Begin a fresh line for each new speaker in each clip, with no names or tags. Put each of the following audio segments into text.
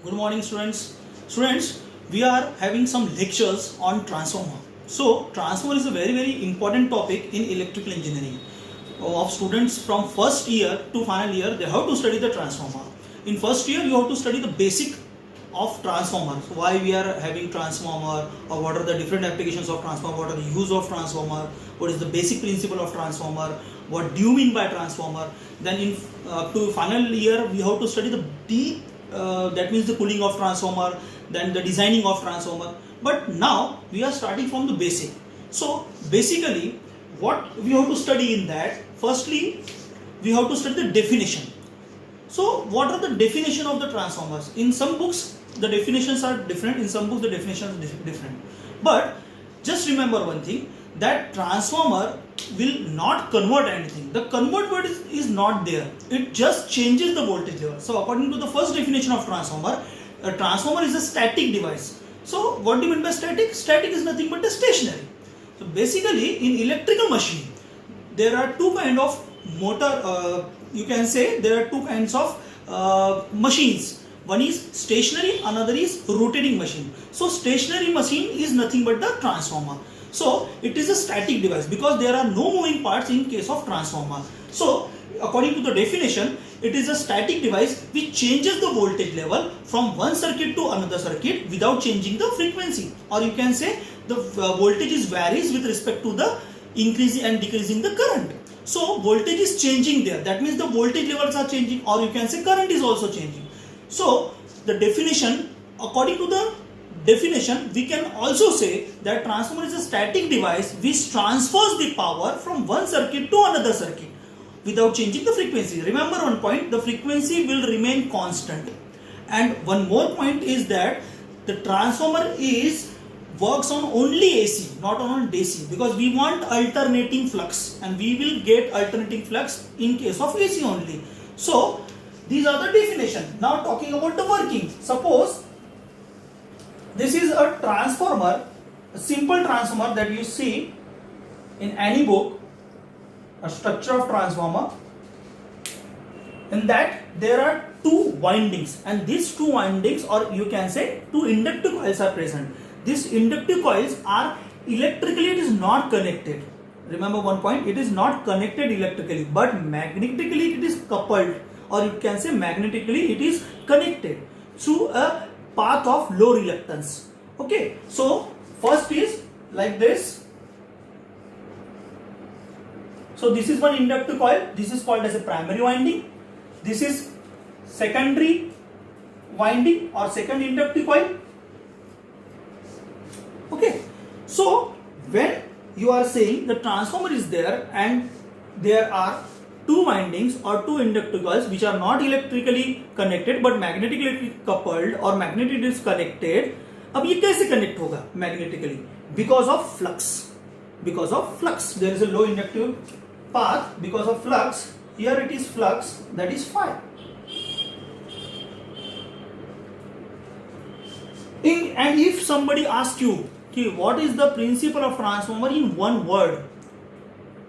Good morning, students. Students, we are having some lectures on transformer. So, transformer is a very important topic in electrical engineering. Of students from first year to final year, they have to study the transformer. In first year, you have to study the basic of transformer. So why we are having transformer, or what are the different applications of transformer, what are the use of transformer, what is the basic principle of transformer, what do you mean by transformer. Then in up to final year, we have to study the deep, that means the cooling of transformer, then the designing of transformer. But now we are starting from the basic. So basically what we have to study in that, firstly we have to study the definition. So what are the definition of the transformers? In some books the definitions are different, in some books the definitions are different. But just remember one thing, that transformer will not convert anything. The convert word is not there. It just changes the voltage level. So according to the first definition of transformer, a transformer is a static device. So what do you mean by static? Static is nothing but a stationary. So basically in electrical machine, there are two kind of motor, you can say there are two kinds of machines. One is stationary, another is rotating machine. So stationary machine is nothing but the transformer. So it is a static device because there are no moving parts in case of transformer. So according to the definition, it is a static device which changes the voltage level from one circuit to another circuit without changing the frequency, or you can say the voltage varies with respect to the increasing and decreasing the current. So voltage is changing there, that means the voltage levels are changing, or you can say current is also changing. So the definition, according to the definition, we can also say that transformer is a static device which transfers the power from one circuit to another circuit without changing the frequency. Remember one point, the frequency will remain constant. And one more point is that the transformer works on only AC, not on DC, because we want alternating flux, and we will get alternating flux in case of AC only. So these are the definition. Now talking about the working. Suppose this is a transformer, a simple transformer that you see in any book, a structure of transformer. In that there are two windings, and these two windings, or you can say two inductive coils are present. These inductive coils are electrically, it is not connected. Remember one point, it is not connected electrically, but magnetically it is coupled, or you can say magnetically it is connected through a path of low reluctance. Okay, so first is like this. So this is one inductive coil, this is called as a primary winding. This is secondary winding or second inductive coil. Okay, so when you are saying the transformer is there and there are two windings or two inductive coils which are not electrically connected but magnetically coupled or magnetically disconnected, अब ये कैसे connect होगा magnetically? Because of flux. Because of flux, there is a low inductive path. Because of flux, here it is flux, that is phi. And if somebody asks you, okay, what is the principle of transformer in one word?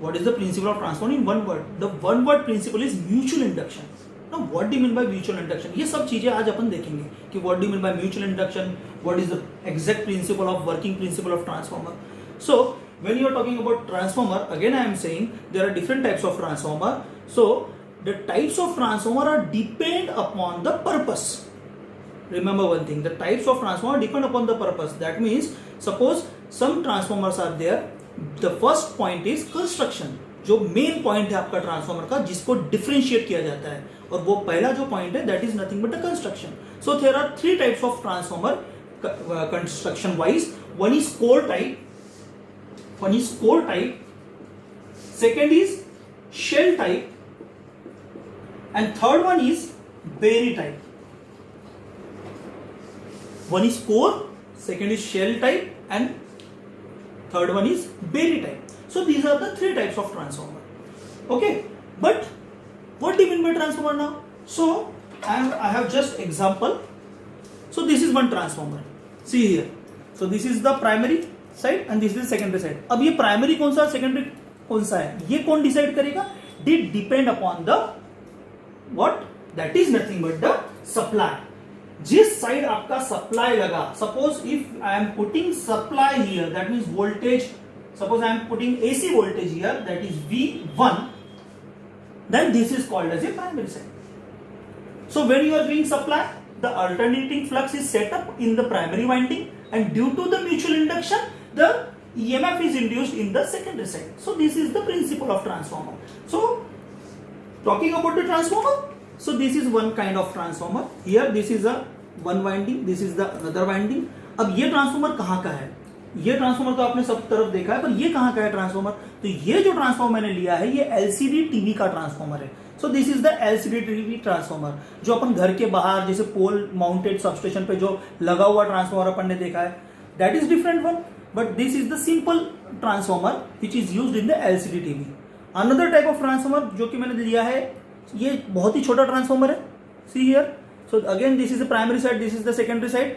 What is the principle of transformer in one word? The one word principle is mutual induction. Now what do you mean by mutual induction? ये सब चीजें आज अपन देखेंगे कि what do you mean by mutual induction, what is the exact principle of working principle of transformer. So when you are talking about transformer, again I am saying there are different types of transformer. So the types of transformer are depend upon the purpose. Remember one thing, the types of transformer depend upon the purpose. That means suppose some transformers are there. The first point is construction, जो main point है आपका transformer का, जिसको differentiate किया जाता है, और वो पहला जो पॉइंट है that is nothing but a construction. So there are three types of transformer construction wise. One is core type, second is shell type, and third one is berry type. One is core, second is shell type, and third one is berry type. So these are the three types of transformer. Okay, but what do you mean by transformer now? So I have just example. So this is one transformer. See here. So this is the primary side and this is the secondary side. अब ये primary कौन सा, secondary कौन सा है, ये कौन decide करेगा? It depend upon the what? That is nothing but the supply. जिस साइड आपका सप्लाई लगा, suppose if I am putting supply here, that means voltage, suppose I am putting AC voltage here, that is V1, then this is called as a primary side. So when you are giving supply, the alternating flux is set up in the primary winding, and due to the mutual induction, the EMF is induced in the secondary side. So this is the principle of transformer. So talking about the transformer, so this is one kind of transformer. Here this is a one winding, this is the another winding. अब ये transformer कहाँ का है? ये transformer तो आपने सब तरफ देखा है, पर ये कहाँ का है ट्रांसफॉर्मर? तो ये जो ट्रांसफॉर्मर मैंने लिया है ये एलसीडी टीवी का ट्रांसफॉर्मर है. So this is the LCD TV transformer, जो अपन घर के बाहर जैसे पोल माउंटेड सबस्टेशन पे जो लगा हुआ ट्रांसफॉर्मर अपन ने देखा है, that is different one, but this is the simple transformer which is used in the LCD TV. Another type of transformer जो कि मैंने लिया है, ये बहुत ही छोटा ट्रांसफॉर्मर है. See here, so again this is the primary side, this is the secondary side.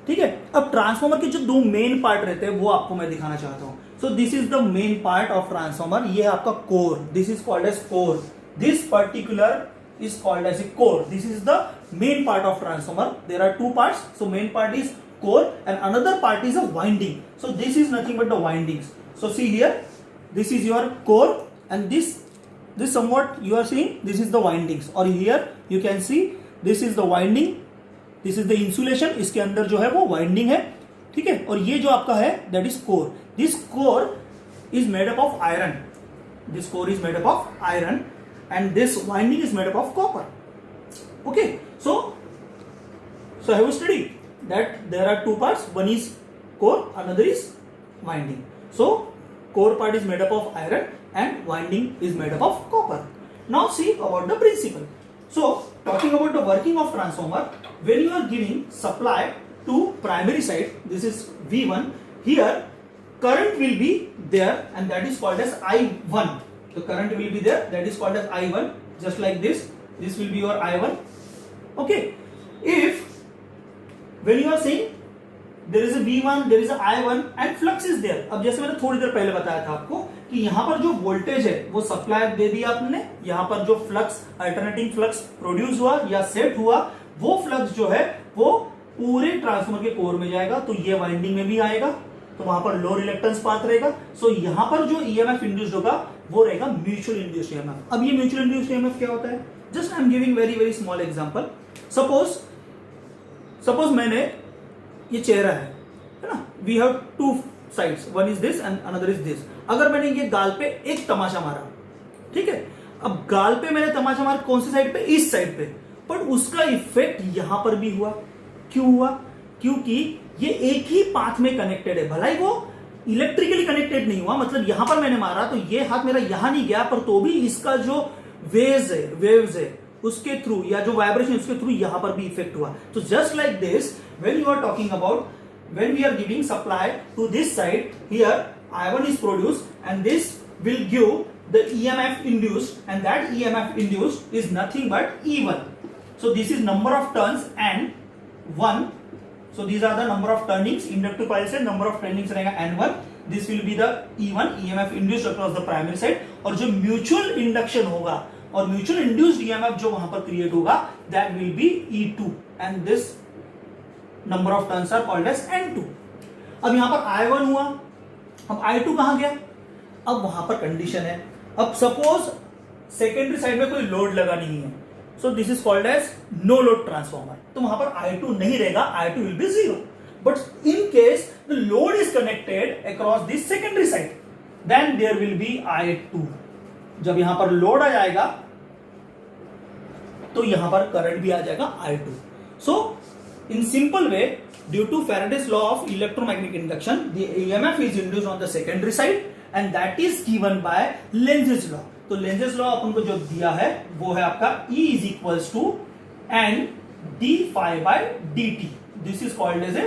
ठीक है. अब ट्रांसफॉर्मर के जो दो मेन पार्ट रहते हैं वो आपको मैं दिखाना चाहता हूं. So this is the main part of transformer. ये है आपका core, this is called as core. This particular is called as a core. This is the main part of transformer. There are two parts. So main part is core and another part is a winding. So this is nothing but the windings. So see here, this is your core and this somewhat you are seeing, this is the windings. Or here you can see this is the winding, this is the insulation. इसके अंदर जो है वो winding है. ठीक है. और ये जो आपका है that is core. This core is made up of iron. This core is made up of iron. And this winding is made up of copper. Okay, so have you studied that there are two parts, one is core, another is winding. So core part is made up of iron and winding is made up of copper. Now see about the principle. So talking about the working of transformer, when you are giving supply to primary side, this is V1, here current will be there and that is called as I1. The current will be there, that is called as I1, just like this. This will be your I1. Okay. If when you are saying there is a V1, there is a I1 and flux is there. अब जैसे मैंने थोड़ी देर पहले बताया था आपको कि यहाँ पर जो वोल्टेज है वो सप्लाई दे दिया आपने, यहाँ पर जो फ्लक्स अल्टरनेटिंग फ्लक्स प्रोड्यूस हुआ या सेट हुआ, वो फ्लक्स जो है वो पूरे ट्रांसफॉर्मर के कोर में जाएगा, तो ये वाइंडिंग में भी आएगा, तो वहां पर लो रिलेक्टेंस पाथ रहेगा. सो यहां पर जो ईएमएफ इंड्यूस्ड होगा वो रहेगा म्यूचुअल इंड्यूस्ड ईएमएफ. अब ये म्यूचुअल इंड्यूस्ड ईएमएफ क्या होता है? Just I am giving very very small example. Suppose मैंने ये चेहरा है ना, we have two sides, one is this and another is this. अगर मैंने ये गाल पे एक तमाचा मारा, ठीक है, अब गाल पे मैंने तमाचा मारा कौन सी साइड पे? इस साइड पे, पर उसका इफेक्ट यहां पर भी हुआ. क्यों हुआ? क्योंकि ये एक ही पाथ में कनेक्टेड है. भलाई वो इलेक्ट्रिकली कनेक्टेड नहीं हुआ, मतलब यहां पर मैंने मारा तो ये हाथ मेरा यहां नहीं गया, पर तो भी इसका जो वेव्स है उसके थ्रू या जो वाइब्रेशन उसके थ्रू यहां पर भी इफेक्ट हुआ. तो just like this, when you are talking about, when we are giving supply to this side, here I1 is produced and this will give the EMF induced and that EMF induced is nothing but E1. So this is number of turns and 1. So these are the number of turnings. Inductive coil से number of turnings रहेगा N1. This will be the E1, EMF induced across the primary side. और जो mutual induction होगा और mutual induced EMF जो वहां पर create होगा, that will be E2 and this number of turns are called as N2. अब यहाँ पर I1 हुआ, अब I2 कहां गया? अब वहां पर कंडीशन है, अब सपोज सेकेंडरी साइड में कोई लोड लगा नहीं है, so this is called as no load transformer. तो वहां पर I2 नहीं रहेगा, I2 will be 0. But in case the load is connected across this secondary side, then there will be I2. जब यहां पर लोड आ जाएगा तो यहां पर करंट भी आ जाएगा I2. So in simple way, due to Faraday's law of electromagnetic induction, the EMF is induced on the secondary side and that is given by Lenz's law. तो Lenz's law अपन को जो दिया है वो है आपका E is equals to N d phi by dt. This is called as a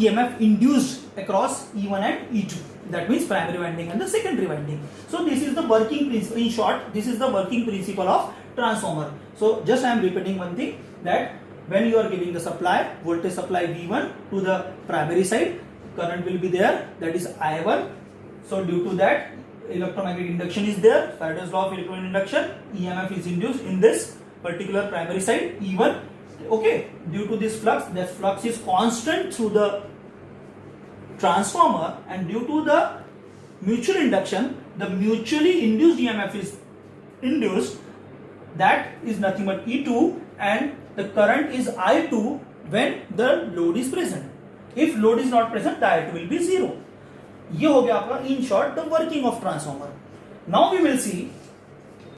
EMF induced across E1 and E2. That means primary winding and the secondary winding. So this is the working principle. In short, this is the working principle of transformer. So just I am repeating one thing, that when you are giving the supply, voltage supply V1 to the primary side, current will be there, that is I1. So due to that, electromagnetic induction is there, Faraday's law of electromagnetic induction, EMF is induced in this particular primary side E1. okay, due to this flux, that flux is constant through the transformer, and due to the mutual induction, the mutually induced EMF is induced, that is nothing but E2, and the current is I2 when the load is present. If load is not present, the I2 will be 0. ये हो गया आपका in short the working of transformer. Now we will see